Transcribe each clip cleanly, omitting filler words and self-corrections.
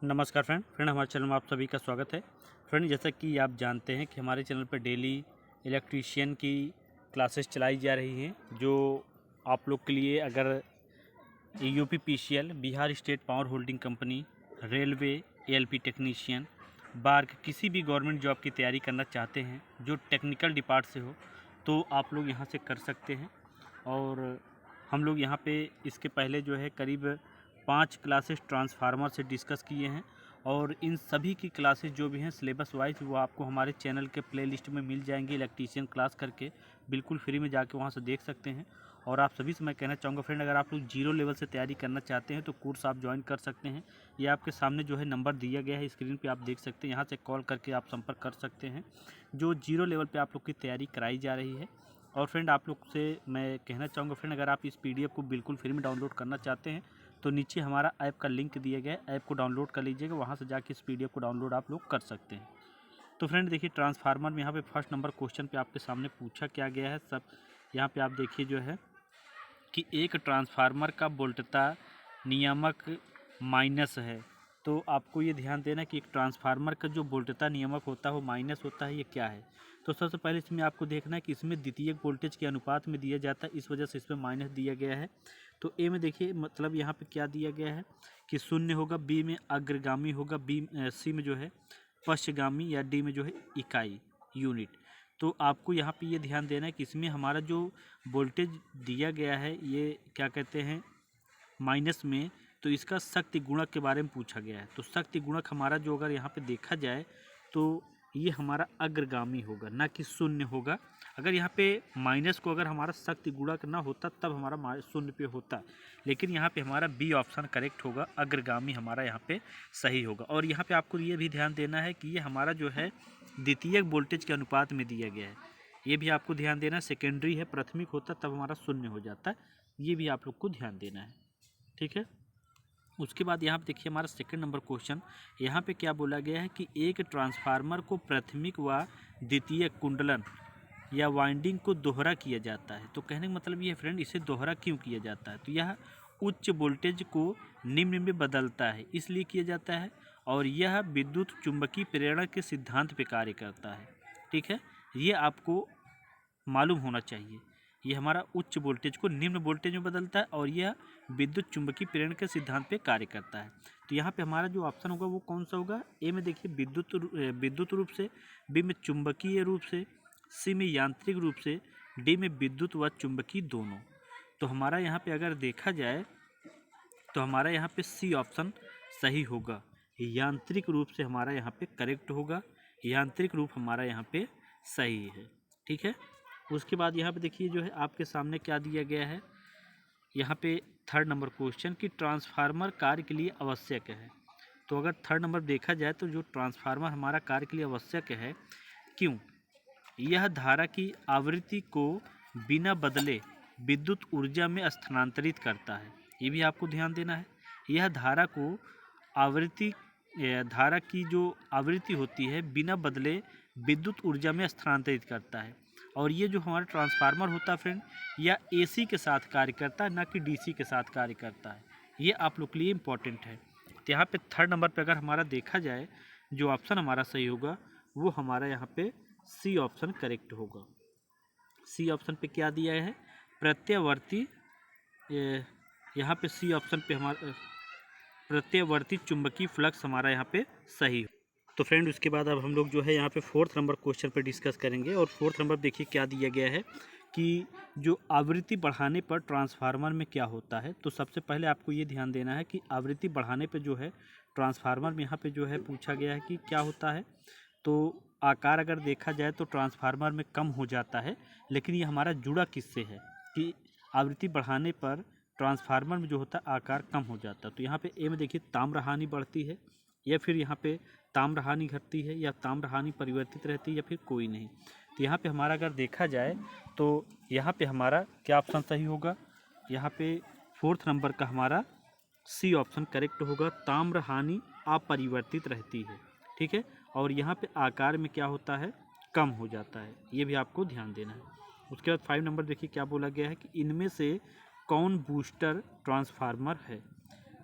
नमस्कार फ्रेंड हमारे चैनल में आप सभी का स्वागत है। फ्रेंड, जैसा कि आप जानते हैं कि हमारे चैनल पर डेली इलेक्ट्रीशियन की क्लासेस चलाई जा रही हैं, जो आप लोग के लिए अगर UPPCL, Bihar state power holding company, railway, ALP technician, BARC, किसी भी गवर्नमेंट जॉब की तैयारी करना चाहते हैं जो टेक्निकल डिपार्ट से हो, तो आप लोग यहाँ से कर सकते हैं। और हम लोग यहाँ पे इसके पहले जो है करीब 5 क्लासेस ट्रांसफार्मर से डिस्कस किए हैं, और इन सभी की क्लासेस जो भी हैं सिलेबस वाइज वो आपको हमारे चैनल के प्लेलिस्ट में मिल जाएंगी। इलेक्ट्रीशियन क्लास करके बिल्कुल फ्री में जाके वहाँ से देख सकते हैं। और आप सभी से मैं कहना चाहूँगा फ्रेंड, अगर आप लोग जीरो लेवल से तैयारी करना चाहते हैं तो कोर्स आप ज्वाइन कर सकते हैं। ये आपके सामने जो है नंबर दिया गया है, स्क्रीन पे आप देख सकते हैं, यहाँ से कॉल करके आप संपर्क कर सकते हैं। जो जीरो लेवल पे आप लोग की तैयारी कराई जा रही है। और फ्रेंड, आप लोग से मैं कहना चाहूँगा फ्रेंड, अगर आप इस पीडीएफ को बिल्कुल फ्री में डाउनलोड करना चाहते हैं तो नीचे हमारा ऐप का लिंक दिया गया है, ऐप को डाउनलोड कर लीजिएगा, वहाँ से जाके इस पीडीएफ को डाउनलोड आप लोग कर सकते हैं। तो फ्रेंड देखिए, ट्रांसफार्मर में यहाँ पे फर्स्ट नंबर क्वेश्चन पे आपके सामने पूछा क्या गया है सब। यहाँ पे आप देखिए जो है कि एक ट्रांसफार्मर का वोल्टता नियामक माइनस है। तो आपको ये ध्यान देना कि एक ट्रांसफार्मर का जो वोल्टता नियामक होता है वो माइनस होता है। ये क्या है? तो सबसे पहले इसमें आपको देखना है कि इसमें द्वितीयक वोल्टेज के अनुपात में दिया जाता है, इस वजह से इसमें माइनस दिया गया है। तो ए में देखिए मतलब यहाँ पे क्या दिया गया है कि शून्य होगा, बी में अग्रगामी होगा, सी में जो है पश्चगामी, या डी में जो है इकाई यूनिट। तो आपको यहाँ पे ये ध्यान देना है कि इसमें हमारा जो वोल्टेज दिया गया है ये क्या कहते हैं माइनस में, तो इसका शक्ति गुणक के बारे में पूछा गया है। तो शक्ति गुणक हमारा जो अगर यहाँ पे देखा जाए तो ये हमारा अग्रगामी होगा, ना कि शून्य होगा। अगर यहाँ पे माइनस को अगर हमारा शक्ति गुणक ना होता तब हमारा शून्य पे होता, लेकिन यहाँ पे हमारा बी ऑप्शन करेक्ट होगा, अग्रगामी हमारा यहाँ पे सही होगा। और यहाँ पे आपको ये भी ध्यान देना है कि ये हमारा जो है द्वितीयक वोल्टेज के अनुपात में दिया गया है, ये भी आपको ध्यान देना है। सेकेंडरी है, प्राथमिक होता तब हमारा शून्य हो जाता है, ये भी आप लोग को ध्यान देना है, ठीक है। उसके बाद यहाँ पे देखिए हमारा सेकंड नंबर क्वेश्चन, यहाँ पे क्या बोला गया है कि एक ट्रांसफार्मर को प्राथमिक व द्वितीयक कुंडलन या वाइंडिंग को दोहरा किया जाता है। तो कहने का मतलब ये फ्रेंड, इसे दोहरा क्यों किया जाता है? तो यह उच्च वोल्टेज को निम्न में बदलता है, इसलिए किया जाता है। और यह विद्युत चुंबकीय प्रेरण के सिद्धांत पे कार्य करता है, ठीक है। ये आपको मालूम होना चाहिए। ये हमारा उच्च वोल्टेज को निम्न वोल्टेज में बदलता है, और यह विद्युत चुंबकीय प्रेरण के सिद्धांत पे कार्य करता है। तो यहाँ पे हमारा जो ऑप्शन होगा वो कौन सा होगा? ए में देखिए विद्युत रूप से, बी में चुंबकीय रूप से, सी में यांत्रिक रूप से, डी में विद्युत व चुंबकीय दोनों। तो हमारा यहाँ पे अगर देखा जाए तो हमारा यहाँ पे सी ऑप्शन सही होगा, यांत्रिक रूप से हमारा यहाँ पे करेक्ट होगा, यांत्रिक रूप हमारा यहाँ पे सही है, ठीक है। उसके बाद यहाँ पे देखिए जो है आपके सामने क्या दिया गया है, यहाँ पे थर्ड नंबर क्वेश्चन कि ट्रांसफार्मर कार्य के लिए आवश्यक है। तो अगर थर्ड नंबर देखा जाए तो जो ट्रांसफार्मर हमारा कार्य के लिए आवश्यक है, क्यों? यह धारा की आवृत्ति को बिना बदले विद्युत ऊर्जा में स्थानांतरित करता है, ये भी आपको ध्यान देना है। यह धारा को आवृत्ति धारा की जो आवृत्ति होती है बिना बदले विद्युत ऊर्जा में स्थानांतरित करता है। और ये जो हमारा ट्रांसफार्मर होता है फ्रेंड, या एसी के साथ कार्य करता है, ना कि डीसी के साथ कार्य करता है। ये आप लोग के लिए इम्पोर्टेंट है। तो यहाँ पे थर्ड नंबर पे अगर हमारा देखा जाए जो ऑप्शन हमारा सही होगा वो हमारा यहाँ पे सी ऑप्शन करेक्ट होगा। सी ऑप्शन पे क्या दिया है? प्रत्यावर्ती, यहाँ पे सी ऑप्शन पे हमारा प्रत्यावर्ती चुंबकीय फ्लक्स हमारा यहाँ पे सही। तो फ्रेंड उसके बाद अब हम लोग जो है यहाँ पे फोर्थ नंबर क्वेश्चन पे डिस्कस करेंगे। और फोर्थ नंबर देखिए क्या दिया गया है कि जो आवृत्ति बढ़ाने पर ट्रांसफार्मर में क्या होता है। तो सबसे पहले आपको ये ध्यान देना है कि आवृत्ति बढ़ाने पे जो है ट्रांसफार्मर में यहाँ पे जो है पूछा गया है कि क्या होता है। तो आकार अगर देखा जाए तो ट्रांसफार्मर में कम हो जाता है, लेकिन ये हमारा जुड़ा किससे है कि आवृत्ति बढ़ाने पर ट्रांसफार्मर में जो होता है आकार कम हो जाता है। तो यहाँ पे ए में देखिए ताम्रहानि बढ़ती है, या फिर यहाँ पे ताम्रहानि घटती है, या ताम्रहानि परिवर्तित रहती है, या फिर कोई नहीं। तो यहाँ पे हमारा अगर देखा जाए तो यहाँ पे हमारा क्या ऑप्शन सही होगा? यहाँ पे फोर्थ नंबर का हमारा सी ऑप्शन करेक्ट होगा, ताम्रहानि अपरिवर्तित रहती है, ठीक है। और यहाँ पे आकार में क्या होता है? कम हो जाता है, ये भी आपको ध्यान देना है। उसके बाद 5 नंबर देखिए क्या बोला गया है कि इनमें से कौन बूस्टर ट्रांसफार्मर है।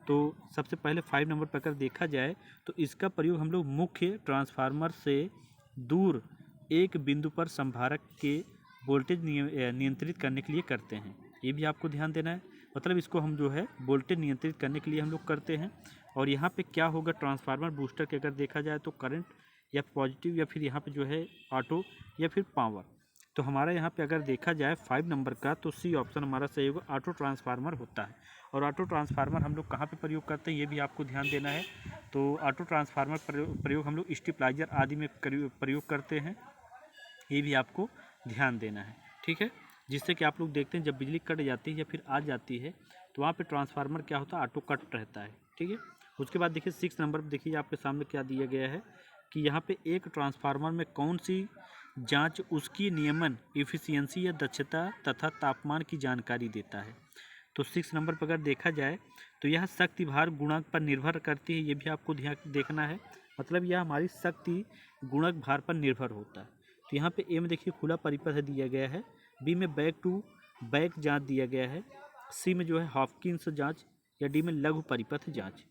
तो सबसे पहले 5 नंबर पर अगर देखा जाए तो इसका प्रयोग हम लोग मुख्य ट्रांसफार्मर से दूर एक बिंदु पर संभारक के वोल्टेज नियंत्रित करने के लिए करते हैं। ये भी आपको ध्यान देना है, मतलब इसको हम जो है वोल्टेज नियंत्रित करने के लिए हम लोग करते हैं। और यहाँ पे क्या होगा, ट्रांसफार्मर बूस्टर के अगर देखा जाए तो करंट या पॉजिटिव या फिर यहाँ पे जो है ऑटो या फिर पावर। तो हमारा यहाँ पे अगर देखा जाए 5 नंबर का तो सी ऑप्शन हमारा सही होगा, ऑटो ट्रांसफार्मर होता है। और ऑटो ट्रांसफार्मर हम लोग कहाँ पे प्रयोग करते हैं ये भी आपको ध्यान देना है। तो ऑटो ट्रांसफार्मर प्रयोग हम लोग स्टेबलाइजर आदि में प्रयोग करते हैं, ये भी आपको ध्यान देना है, ठीक है। जिससे कि आप लोग देखते हैं जब बिजली कट जाती है या फिर आ जाती है तो वहाँ पे ट्रांसफार्मर क्या होता है, ऑटो कट रहता है, ठीक है। उसके बाद देखिए 6 नंबर पर देखिए आपके सामने क्या दिया गया है कि यहाँ पे एक ट्रांसफार्मर में कौन सी जांच उसकी नियमन, इफिशियंसी या दक्षता तथा तापमान की जानकारी देता है। तो 6 नंबर पर अगर देखा जाए तो यह शक्ति भार गुणक पर निर्भर करती है, ये भी आपको ध्यान देखना है, मतलब यह हमारी शक्ति गुणक भार पर निर्भर होता है। तो यहाँ पे ए में देखिए खुला परिपथ दिया गया है, बी में बैक टू बैक जांच दिया गया है, सी में जो है हॉपकिंस जांच या डी में लघु परिपथ जांच।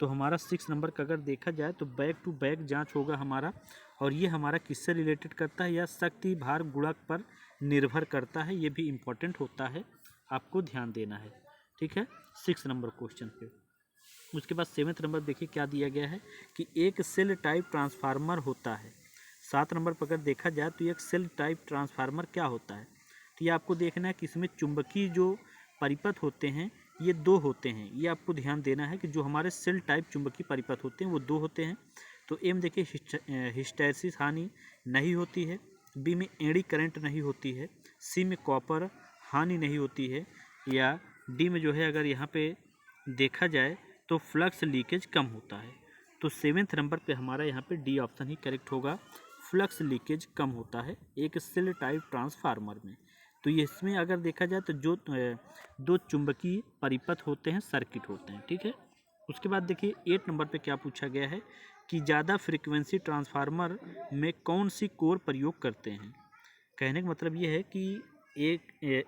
तो हमारा 6 नंबर का अगर देखा जाए तो बैक टू बैक जांच होगा हमारा, और ये हमारा किससे रिलेटेड करता है, या शक्ति भार गुणक पर निर्भर करता है, ये भी इम्पोर्टेंट होता है, आपको ध्यान देना है, ठीक है 6 नंबर क्वेश्चन पे। उसके बाद 7 नंबर देखिए क्या दिया गया है कि एक सेल टाइप ट्रांसफार्मर होता है। 7 नंबर पर अगर देखा जाए तो एक सेल टाइप ट्रांसफार्मर क्या होता है, तो ये आपको देखना है कि इसमें चुंबकीय जो परिपथ होते हैं ये 2 होते हैं, ये आपको ध्यान देना है कि जो हमारे सेल टाइप चुंबकीय परिपथ होते हैं वो 2 होते हैं। तो एम देखिए हिस्टैरिसीस हानि नहीं होती है, बी में एड़ी करंट नहीं होती है, सी में कॉपर हानि नहीं होती है, या डी में जो है अगर यहाँ पे देखा जाए तो फ्लक्स लीकेज कम होता है। तो 7 नंबर पे हमारा यहाँ पे डी ऑप्शन ही करेक्ट होगा, फ्लक्स लीकेज कम होता है एक सेल टाइप ट्रांसफार्मर में। तो ये इसमें अगर देखा जाए तो जो 2 चुंबकीय परिपथ होते हैं सर्किट होते हैं, ठीक है। उसके बाद देखिए 8 नंबर पे क्या पूछा गया है कि ज़्यादा फ्रीक्वेंसी ट्रांसफार्मर में कौन सी कोर प्रयोग करते हैं। कहने का मतलब ये है कि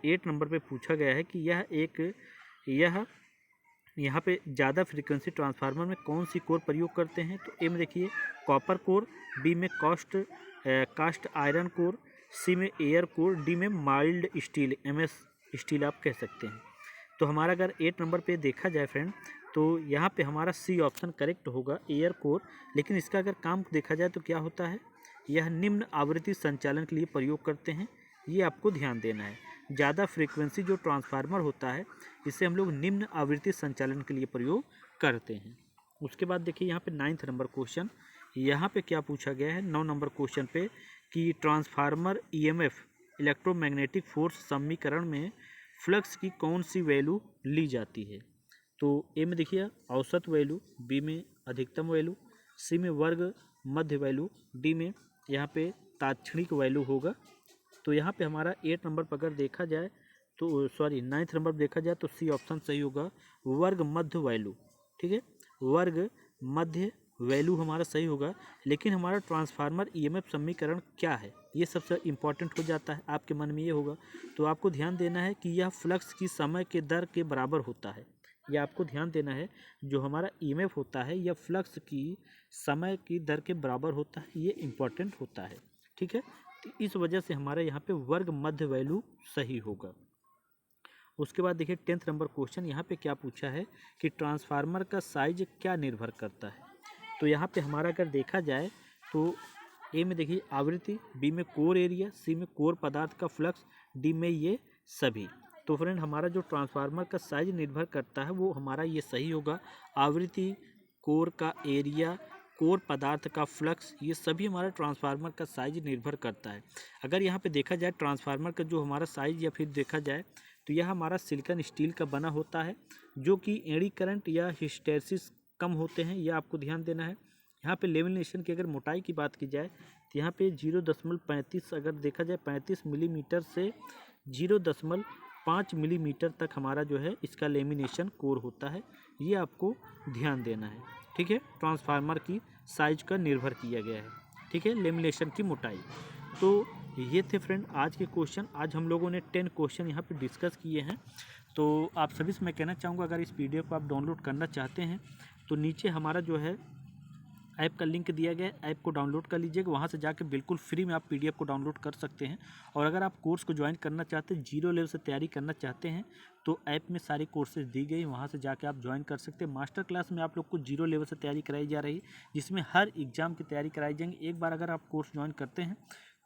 8 नंबर पे पूछा गया है कि यह यहाँ पे ज़्यादा फ्रीक्वेंसी ट्रांसफार्मर में कौन सी कोर प्रयोग करते हैं। तो ए में देखिए कॉपर कोर, बी में कास्ट आयरन कोर, सी में एयर कोर, डी में माइल्ड स्टील MS स्टील आप कह सकते हैं। तो हमारा अगर 8 नंबर पे देखा जाए फ्रेंड तो यहाँ पे हमारा सी ऑप्शन करेक्ट होगा, एयर कोर। लेकिन इसका अगर काम देखा जाए तो क्या होता है, यह निम्न आवृत्ति संचालन के लिए प्रयोग करते हैं, ये आपको ध्यान देना है। ज़्यादा फ्रीक्वेंसी जो ट्रांसफार्मर होता है इसे हम लोग निम्न आवृत्ति संचालन के लिए प्रयोग करते हैं। उसके बाद देखिए यहाँ पे 9 नंबर क्वेश्चन, यहाँ पे क्या पूछा गया है 9 नंबर क्वेश्चन पे कि ट्रांसफार्मर EMF इलेक्ट्रोमैग्नेटिक फोर्स समीकरण में फ्लक्स की कौन सी वैल्यू ली जाती है। तो ए में देखिए औसत वैल्यू, बी में अधिकतम वैल्यू, सी में वर्ग मध्य वैल्यू, डी में यहाँ पे तात्क्षणिक वैल्यू होगा। तो यहाँ पे हमारा 8 नंबर पर अगर देखा जाए तो 9 नंबर पर देखा जाए तो सी ऑप्शन सही होगा, वर्ग मध्य वैल्यू, ठीक है, वर्ग मध्य वैल्यू हमारा सही होगा। लेकिन हमारा ट्रांसफार्मर EMF समीकरण क्या है ये सबसे इम्पॉर्टेंट हो जाता है, आपके मन में ये होगा। तो आपको ध्यान देना है कि यह फ्लक्स की समय के दर के बराबर होता है, ये आपको ध्यान देना है। जो हमारा EMF होता है यह फ्लक्स की समय की दर के बराबर होता है, ये इम्पॉर्टेंट होता है, ठीक है। तो इस वजह से हमारे यहाँ पे वर्ग मध्य वैल्यू सही होगा। उसके बाद देखिए 10 नंबर क्वेश्चन, यहाँ पे क्या पूछा है कि ट्रांसफार्मर का साइज क्या निर्भर करता है। तो यहाँ पे हमारा अगर देखा जाए तो ए में देखिए आवृत्ति, बी में कोर एरिया, सी में कोर पदार्थ का फ्लक्स, डी में ये सभी। तो फ्रेंड हमारा जो ट्रांसफार्मर का साइज निर्भर करता है वो हमारा ये सही होगा, आवृत्ति, कोर का एरिया, कोर पदार्थ का फ्लक्स, ये सभी हमारा ट्रांसफार्मर का साइज निर्भर करता है। अगर यहाँ पे देखा जाए ट्रांसफार्मर का जो हमारा साइज या फिर देखा जाए तो यह हमारा सिलिकॉन स्टील का बना होता है, जो कि एड़ी करंट या हिस्टैरिसीस कम होते हैं, यह आपको ध्यान देना है। यहाँ पे लेमिनेशन की अगर मोटाई की बात की जाए तो यहाँ पे 0.35 अगर देखा जाए 35 मिलीमीटर से 0.5 मिलीमीटर तक हमारा जो है इसका लेमिनेशन कोर होता है, ये आपको ध्यान देना है, ठीक है। ट्रांसफार्मर की साइज का निर्भर किया गया है, ठीक है, लेमिनेशन की मोटाई। तो ये थे फ्रेंड आज के क्वेश्चन। आज हम लोगों ने 10 क्वेश्चन यहाँ पे डिस्कस किए हैं। तो आप सभी से मैं कहना चाहूँगा, अगर इस PDF को आप डाउनलोड करना चाहते हैं तो नीचे हमारा जो है ऐप का लिंक दिया गया है, ऐप को डाउनलोड कर लीजिएगा। वहाँ से जाकर बिल्कुल फ्री में आप PDF को डाउनलोड कर सकते हैं। और अगर आप कोर्स को ज्वाइन करना चाहते हैं, 0 लेवल से तैयारी करना चाहते हैं, तो ऐप में सारी कोर्सेज दी गई, वहाँ से जाके आप ज्वाइन कर सकते हैं। मास्टर क्लास में आप लोग को 0 लेवल से तैयारी कराई जा रही है, जिसमें हर एग्ज़ाम की तैयारी कराई जाएंगी। एक बार अगर आप कोर्स ज्वाइन करते हैं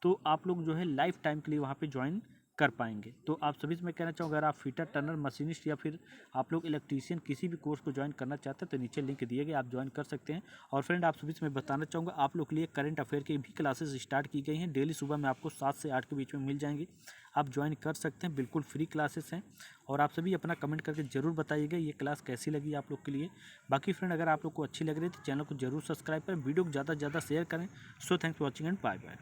तो आप लोग जो है लाइफ टाइम के लिए वहाँ पे ज्वाइन कर पाएंगे। तो आप सभी से मैं कहना चाहूँगा, अगर आप फिटर, टर्नर, मशीनिस्ट या फिर आप लोग इलेक्ट्रीशियन किसी भी कोर्स को ज्वाइन करना चाहते हैं तो नीचे लिंक दिए गए, आप ज्वाइन कर सकते हैं। और फ्रेंड, आप सभी से मैं बताना चाहूँगा, आप लोग के लिए करंट अफेयर की भी क्लासेस स्टार्ट की गई हैं। डेली सुबह में आपको 7 से 8 के बीच में मिल जाएंगी, आप ज्वाइन कर सकते हैं। बिल्कुल फ्री क्लासेस हैं। और आप सभी अपना कमेंट करके ज़रूर बताइएगा ये क्लास कैसी लगी आप लोग के लिए। बाकी फ्रेंड, अगर आप लोग को अच्छी लग रही है तो चैनल को जरूर सब्सक्राइब करें, वीडियो को ज़्यादा से ज़्यादा शेयर करें। So thanks for watching and bye bye.